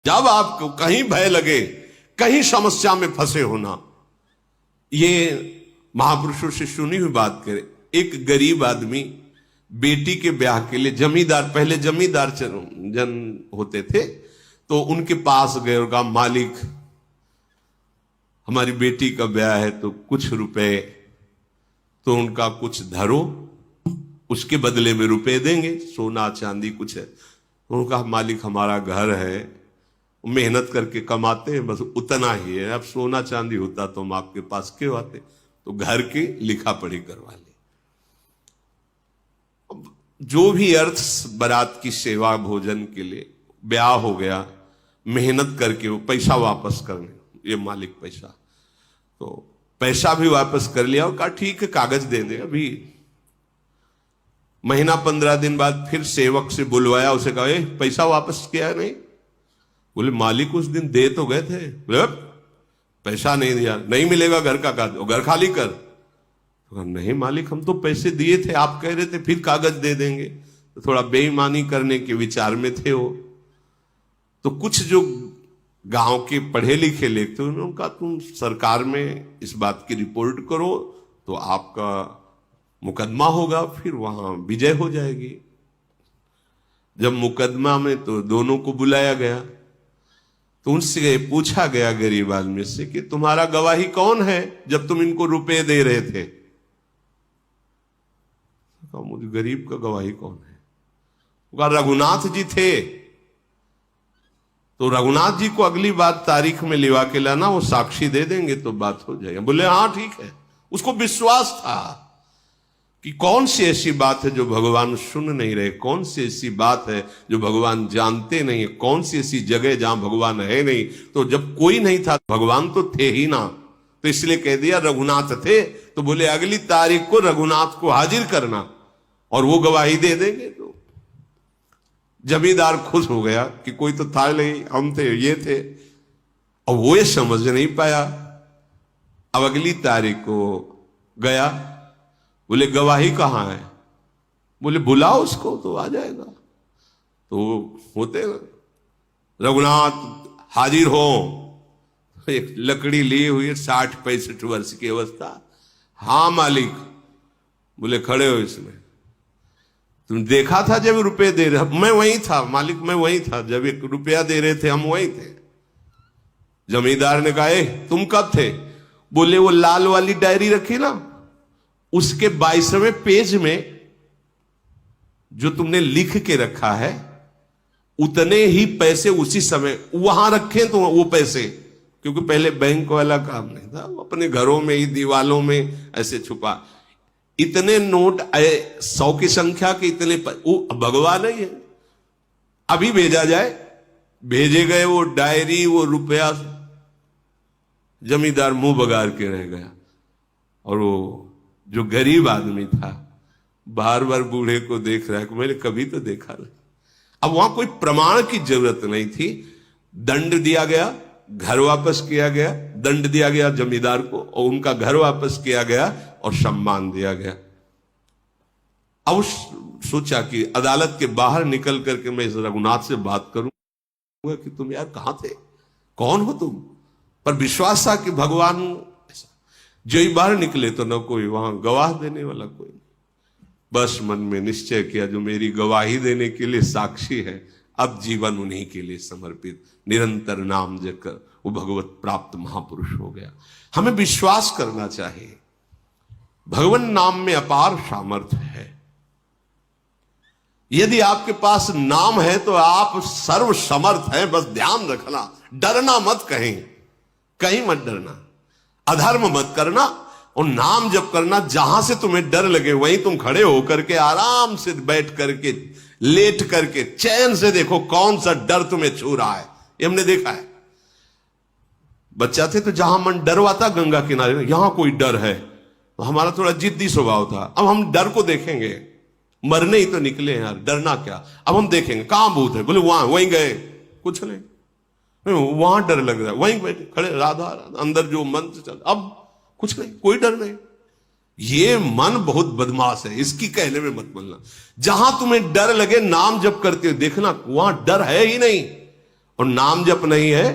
जब आपको कहीं भय लगे, कहीं समस्या में फंसे होना, ये महापुरुषों से सुनी हुई बात करें। एक गरीब आदमी बेटी के ब्याह के लिए जमींदार, पहले जमींदार जन होते थे, तो उनके पास गए और कहा, मालिक हमारी बेटी का ब्याह है तो कुछ रुपए तो उनका कुछ धरो, उसके बदले में रुपए देंगे, सोना चांदी कुछ है। उन्होंने कहा, मालिक हमारा घर है, मेहनत करके कमाते हैं, बस उतना ही है, अब सोना चांदी होता तो हम आपके पास क्यों आते, तो घर की लिखा पढ़ी करवा ली। जो भी अर्थ बारात की सेवा भोजन के लिए, ब्याह हो गया, मेहनत करके वो पैसा वापस करने, ये मालिक पैसा, तो पैसा भी वापस कर लिया और कहा ठीक है कागज दे दे। अभी महीना 15 दिन बाद फिर सेवक से बुलवाया, उसे कहा पैसा वापस किया नहीं? बोले मालिक उस दिन दे तो गए थे। बोले पैसा नहीं दिया, नहीं मिलेगा घर का कागज, घर खाली कर। तो नहीं मालिक हम तो पैसे दिए थे, आप कह रहे थे फिर कागज दे देंगे। तो थोड़ा बेईमानी करने के विचार में थे वो। तो कुछ जो गांव के पढ़े लिखे लेते हैं उन्होंने कहा तुम सरकार में इस बात की रिपोर्ट करो तो आपका मुकदमा होगा, फिर वहां विजय हो जाएगी। जब मुकदमा में तो दोनों को बुलाया गया, तो उनसे पूछा गया गरीब आदमी से कि तुम्हारा गवाही कौन है जब तुम इनको रुपए दे रहे थे? कहा मुझे गरीब का गवाही कौन है? कहा रघुनाथ जी थे। तो रघुनाथ जी को अगली बात तारीख में लिवा के लाना, वो साक्षी दे देंगे तो बात हो जाएगी। बोले हाँ ठीक है। उसको विश्वास था कि कौन सी ऐसी बात है जो भगवान सुन नहीं रहे, कौन सी ऐसी बात है जो भगवान जानते नहीं है, कौन सी ऐसी जगह जहां भगवान है नहीं। तो जब कोई नहीं था भगवान तो थे ही ना, तो इसलिए कह दिया रघुनाथ थे। तो बोले अगली तारीख को रघुनाथ को हाजिर करना और वो गवाही दे देंगे। तो जमींदार खुश हो गया कि कोई तो था नहीं, हम थे, ये थे, और वो ये समझ नहीं पाया। अब अगली तारीख को गया, बोले गवाही कहां है? बोले बुलाओ उसको तो आ जाएगा। तो होते रघुनाथ हाजिर हो, एक लकड़ी ली हुई 60-65 वर्ष की अवस्था। हाँ मालिक। बोले खड़े हो इसमें, तुम देखा था जब रुपए दे रहे? मैं वहीं था मालिक, मैं वहीं था जब एक रुपया दे रहे थे, हम वहीं थे। जमींदार ने कहा तुम कब थे? बोले वो लाल वाली डायरी रखी ना, उसके 22वें पेज में जो तुमने लिख के रखा है उतने ही पैसे उसी समय वहां रखे। तो वो पैसे, क्योंकि पहले बैंक वाला काम नहीं था, वो अपने घरों में ही दीवालों में ऐसे छुपा, इतने नोट 100 की संख्या के इतने वो भगवान ही है, अभी भेजा जाए। भेजे गए वो डायरी, वो रुपया, जमींदार मुंह बगाड़ के रह गया। और वो जो गरीब आदमी था बार बार बूढ़े को देख रहा है कि मैंने कभी तो देखा नहीं। अब वहां कोई प्रमाण की जरूरत नहीं थी। दंड दिया गया, घर वापस किया गया, दंड दिया गया जमींदार को और उनका घर वापस किया गया और सम्मान दिया गया। अब सोचा कि अदालत के बाहर निकल करके मैं इस रघुनाथ से बात करूंगा कि तुम यार कहां थे, कौन हो तुम? पर विश्वास था कि भगवान, जो ही बाहर निकले तो न कोई वहां गवाह देने वाला कोई। बस मन में निश्चय किया जो मेरी गवाही देने के लिए साक्षी है, अब जीवन उन्हीं के लिए समर्पित, निरंतर नाम जपकर वो भगवत प्राप्त महापुरुष हो गया। हमें विश्वास करना चाहिए भगवान नाम में अपार सामर्थ्य है। यदि आपके पास नाम है तो आप सर्व समर्थ हैं। बस ध्यान रखना, डरना मत, कहीं मत डरना, अधर्म मत करना और नाम जप करना। जहां से तुम्हें डर लगे वहीं तुम खड़े होकर के आराम से बैठ करके, लेट करके चैन से देखो कौन सा डर तुम्हें छू रहा है। ये हमने देखा है, बच्चा थे तो जहां मन डरवाता गंगा किनारे, यहां कोई डर है, तो हमारा थोड़ा जिद्दी स्वभाव था। अब हम डर को देखेंगे, मरने ही तो निकले हैं यार, डरना क्या। अब हम देखेंगे कहां भूत है, बोले वहीं गए, कुछ नहीं, वहां डर लग रहा है, वहीं बैठे खड़े, राधा राधा, अंदर जो मंत्र चल, अब कुछ नहीं, कोई डर नहीं। ये मन बहुत बदमाश है, इसकी कहने में मत बोलना। जहां तुम्हें डर लगे नाम जप करते हो देखना वहां डर है ही नहीं, और नाम जप नहीं है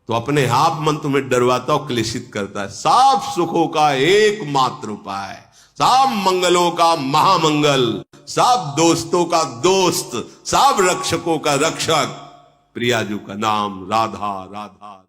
तो अपने आप मन तुम्हें डरवाता और क्लेशित करता है। सब सुखों का एकमात्र उपाय, सब मंगलों का महामंगल, सब दोस्तों का दोस्त, सब रक्षकों का रक्षक प्रियाजू का नाम राधा राधा।